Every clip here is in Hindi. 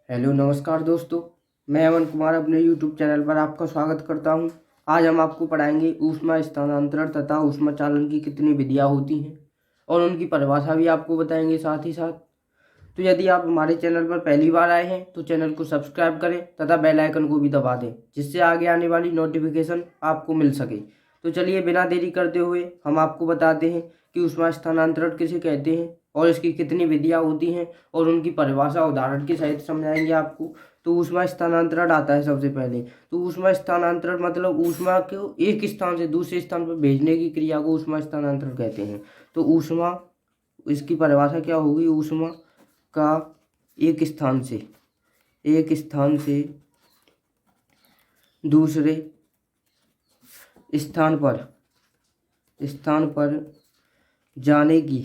हेलो नमस्कार दोस्तों, मैं अमन कुमार अपने यूट्यूब चैनल पर आपका स्वागत करता हूं। आज हम आपको पढ़ाएंगे ऊष्मा स्थानांतरण तथा ऊष्मा चालन की कितनी विधियां होती हैं और उनकी परिभाषा भी आपको बताएंगे साथ ही साथ। तो यदि आप हमारे चैनल पर पहली बार आए हैं तो चैनल को सब्सक्राइब करें तथा बेल आइकन को भी दबा दें, जिससे आगे आने वाली नोटिफिकेशन आपको मिल सके। तो चलिए बिना देरी करते हुए हम आपको बताते हैं कि ऊष्मा स्थानांतरण किसे कहते हैं और इसकी कितनी विधियां होती हैं और उनकी परिभाषा उदाहरण के सहित समझाएंगे आपको। तो ऊष्मा स्थानांतरण आता है सबसे पहले। तो ऊष्मा स्थानांतरण मतलब ऊष्मा को एक स्थान से दूसरे स्थान पर भेजने की क्रिया को ऊष्मा स्थानांतरण कहते हैं। तो ऊष्मा, इसकी परिभाषा क्या होगी? ऊष्मा का एक स्थान से दूसरे स्थान पर जाने की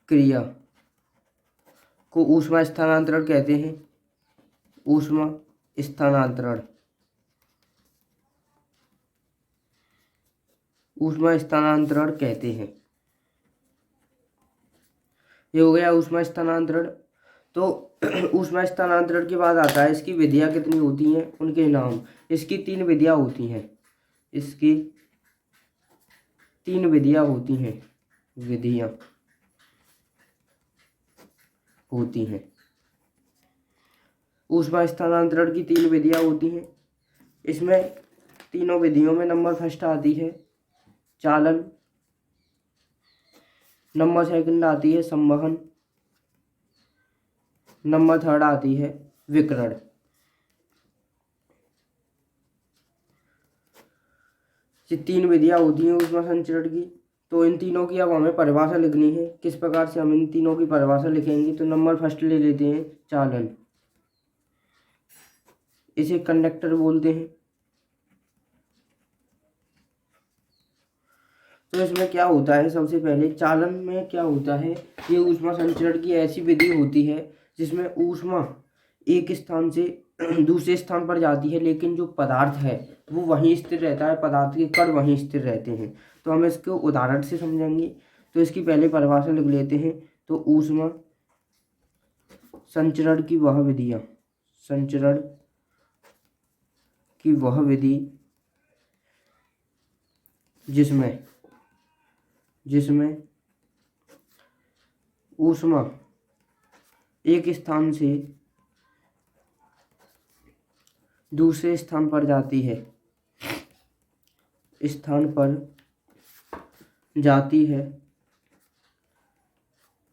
क्रिया को ऊष्मा स्थानांतरण कहते हैं। ऊष्मा स्थानांतरण कहते हैं। ये हो गया ऊष्मा स्थानांतरण। तो ऊष्मा स्थानांतरण के बाद आता है इसकी विधियां कितनी होती हैं, उनके नाम। इसकी तीन विधियां होती हैं। ऊष्मा स्थानांतरण की तीन विधियां होती हैं। इसमें तीनों विधियों में नंबर फर्स्ट आती है चालन, नंबर सेकंड आती है संवहन, नंबर थर्ड आती है विकिरण। ये तीन विधियां होती हैं ऊष्मा संचरण की। तो इन तीनों की अब हमें परिभाषा लिखनी है। किस प्रकार से हम इन तीनों की परिभाषा लिखेंगे? तो नंबर फर्स्ट ले लेते हैं चालन। इसे कंडक्टर बोलते हैं। तो इसमें क्या होता है, सबसे पहले चालन में क्या होता है, ये ऊष्मा संचरण की ऐसी विधि होती है जिसमें ऊष्मा एक स्थान से दूसरे स्थान पर जाती है, लेकिन जो पदार्थ है वो वहीं स्थिर रहता है, पदार्थ के कण वहीं स्थिर रहते हैं। तो हम इसको उदाहरण से समझेंगे। तो इसकी पहले परिभाषा लिख लेते हैं। तो ऊष्मा संचरण की वह विधि जिसमें ऊष्मा एक स्थान से दूसरे स्थान पर जाती है,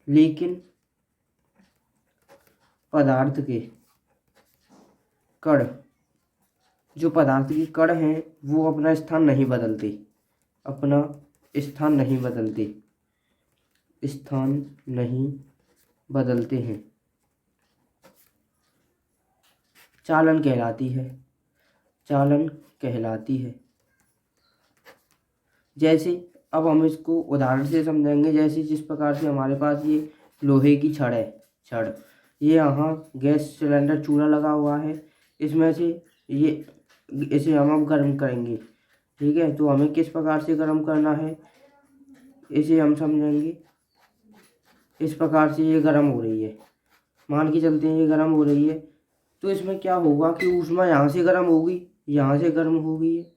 लेकिन पदार्थ के कण, जो पदार्थ के कण हैं वो अपना स्थान नहीं बदलते हैं, चालन कहलाती है। जैसे अब हम इसको उदाहरण से समझेंगे। जैसे जिस प्रकार से हमारे पास ये लोहे की छड़ है, ये यहाँ गैस सिलेंडर चूल्हा लगा हुआ है, इसमें से इसे हम अब गर्म करेंगे। ठीक है, तो हमें किस प्रकार से गर्म करना है इसे हम समझेंगे। इस प्रकार से ये गर्म हो रही है, मान के चलते हैं ये गर्म हो रही है। तो इसमें क्या होगा कि ऊष्मा यहाँ से गर्म होगी, यहाँ से गर्म होगी है,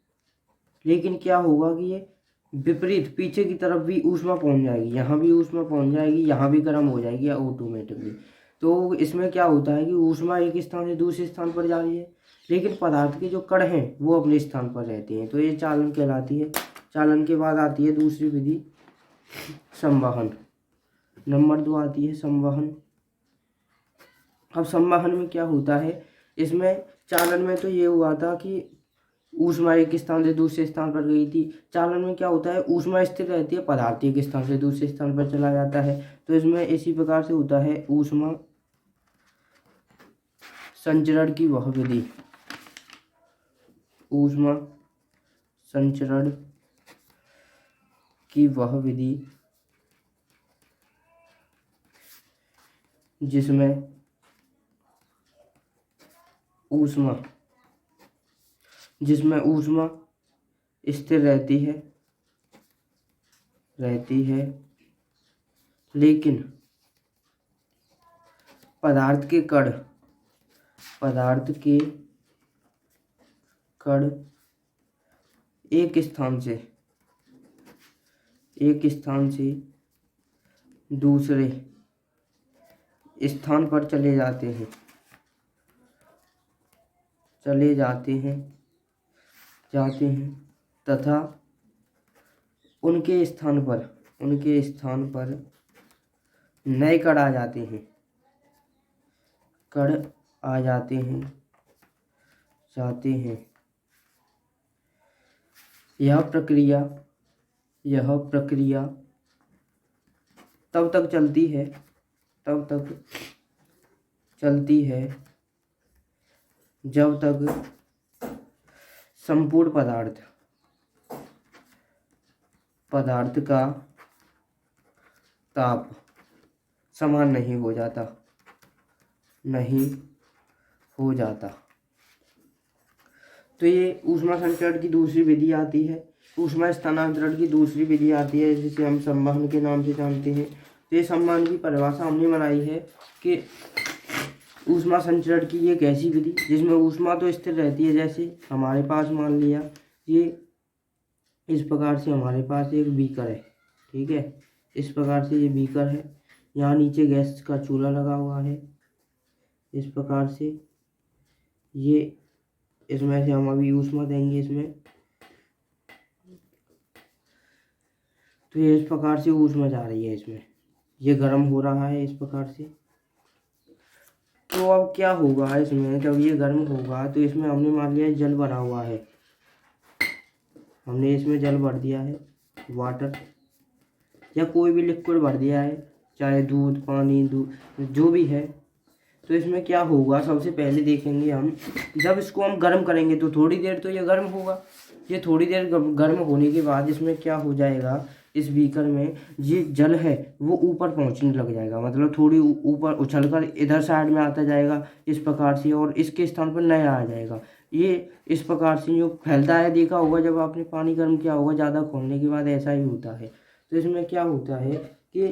लेकिन क्या होगा कि ये विपरीत पीछे की तरफ भी ऊष्मा पहुँच जाएगी, यहाँ भी ऊष्मा पहुँच जाएगी, यहाँ भी गर्म हो जाएगी ऑटोमेटिकली। तो इसमें क्या होता है कि ऊष्मा एक स्थान से दूसरे स्थान पर जा रही है, लेकिन पदार्थ के जो कण हैं वो अपने स्थान पर रहते हैं। तो ये चालन कहलाती है। चालन के बाद आती है दूसरी विधि संवहन। नंबर 2 आती है संवहन। अब संवहन में क्या होता है, इसमें चालन में तो ये हुआ था कि ऊष्मा एक स्थान से दूसरे स्थान पर गई थी। चालन में क्या होता है, ऊष्मा स्थिर रहती है, पदार्थ एक स्थान से दूसरे स्थान पर चला जाता है। तो इसमें इसी प्रकार से होता है ऊष्मा संचरण की वह विधि जिसमें ऊष्मा स्थिर रहती है, लेकिन पदार्थ के कण एक स्थान से दूसरे स्थान पर चले जाते हैं तथा उनके स्थान पर नए कण आ जाते हैं। यह प्रक्रिया तब तक चलती है जब तक संपूर्ण पदार्थ का ताप समान नहीं हो जाता। तो ये ऊष्मा संचरण की दूसरी विधि आती है। ऊष्मा स्थानांतरण की दूसरी विधि आती है जिसे हम संवहन के नाम से जानते हैं। तो ये संवहन की परिभाषा हमने बनाई है कि ऊष्मा संचरण की एक ऐसी विधि जिसमें ऊष्मा तो स्थिर रहती है। जैसे हमारे पास मान लिया ये इस प्रकार से हमारे पास एक बीकर है, ठीक है। इस प्रकार से ये बीकर है, यहाँ नीचे गैस का चूल्हा लगा हुआ है। इस प्रकार से ये इसमें से हम अभी ऊष्मा देंगे इसमें, तो ये इस प्रकार से ऊष्मा जा रही है इसमें, ये गर्म हो रहा है इस प्रकार से। तो अब क्या होगा इसमें, जब ये गर्म होगा तो इसमें हमने मान लिया जल भरा हुआ है, हमने इसमें जल भर दिया है, वाटर या कोई भी लिक्विड भर दिया है, चाहे दूध, पानी, जो भी है। तो इसमें क्या होगा, सबसे पहले देखेंगे हम, जब इसको हम गर्म करेंगे तो थोड़ी देर तो ये गर्म होगा। ये थोड़ी देर गर्म होने के बाद इसमें क्या हो जाएगा, इस बीकर में ये जल है वो ऊपर पहुंचने लग जाएगा, मतलब थोड़ी ऊपर उछलकर इधर साइड में आता जाएगा इस प्रकार से, और इसके स्थान पर नया आ जाएगा। ये इस प्रकार से जो फैलता है, देखा होगा जब आपने पानी गर्म किया होगा ज़्यादा खोलने के बाद ऐसा ही होता है। तो इसमें क्या होता है कि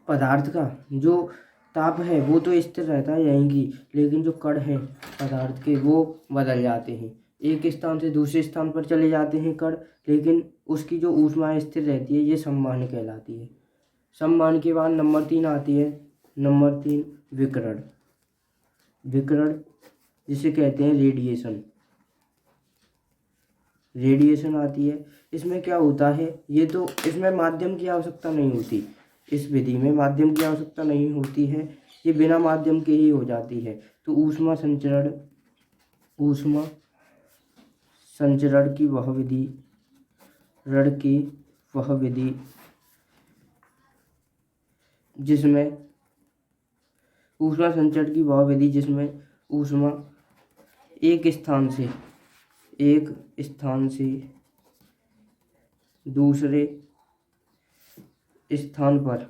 पदार्थ का जो ताप है वो तो स्थिर रहता है यहीं की, लेकिन जो कण है पदार्थ के वो बदल जाते हैं, एक स्थान से दूसरे स्थान पर चले जाते हैं कण, लेकिन उसकी जो ऊष्मा स्थिर रहती है ये संवहन कहलाती है। संवहन के बाद नंबर 3 आती है, नंबर 3 विकिरण जिसे कहते हैं रेडिएशन आती है। इसमें क्या होता है, ये तो इसमें माध्यम की आवश्यकता नहीं होती, इस विधि में माध्यम की आवश्यकता नहीं होती है, ये बिना माध्यम के ही हो जाती है। तो ऊष्मा संचरण की वह विधि जिसमें ऊष्मा एक स्थान से दूसरे स्थान पर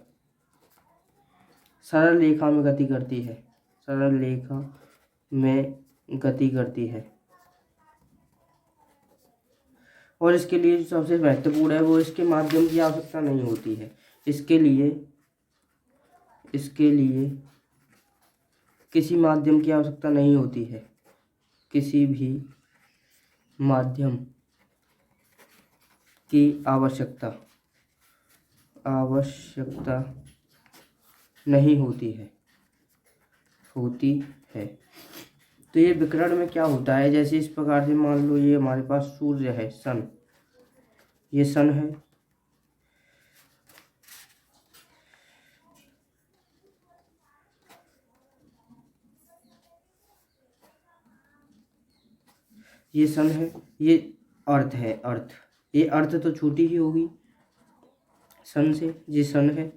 सरल रेखा में गति करती है। और इसके लिए जो सबसे महत्वपूर्ण है वो इसके माध्यम की आवश्यकता नहीं होती है। इसके लिए किसी माध्यम की आवश्यकता नहीं होती है, किसी भी माध्यम की आवश्यकता नहीं होती है। तो ये विकिरण में क्या होता है, जैसे इस प्रकार से मान लो ये हमारे पास सूर्य है, सन, ये सन है, ये सन है, ये अर्थ है, ये अर्थ तो छोटी ही होगी सन से, ये सन है।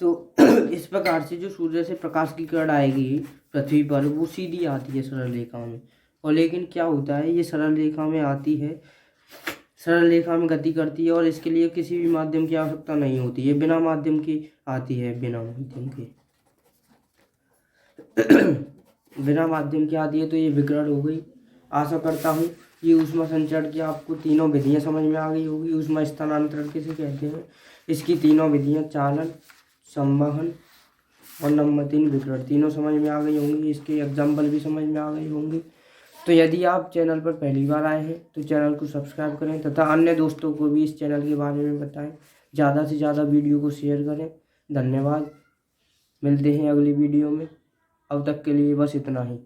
तो इस प्रकार से जो सूर्य से प्रकाश की किरण आएगी पृथ्वी पर वो सीधी आती है सरल रेखा में, और लेकिन क्या होता है ये सरल रेखा में आती है, सरल रेखा में गति करती है, और इसके लिए किसी भी माध्यम की आवश्यकता नहीं होती, ये बिना माध्यम की आती है, बिना माध्यम की आती है। तो ये विकिरण हो गई। आशा करता हूँ ये ऊष्मा संचरण की आपको तीनों विधियाँ समझ में आ गई होगी। ऊष्मा स्थानांतरण किसे कहते हैं, इसकी तीनों विधियाँ चालन, संवहन और नंबर 3 विकर्ण, तीनों समझ में आ गई होंगी, इसके एग्जाम्पल भी समझ में आ गई होंगी। तो यदि आप चैनल पर पहली बार आए हैं तो चैनल को सब्सक्राइब करें तथा अन्य दोस्तों को भी इस चैनल के बारे में बताएं। ज़्यादा से ज़्यादा वीडियो को शेयर करें। धन्यवाद। मिलते हैं अगली वीडियो में। अब तक के लिए बस इतना ही।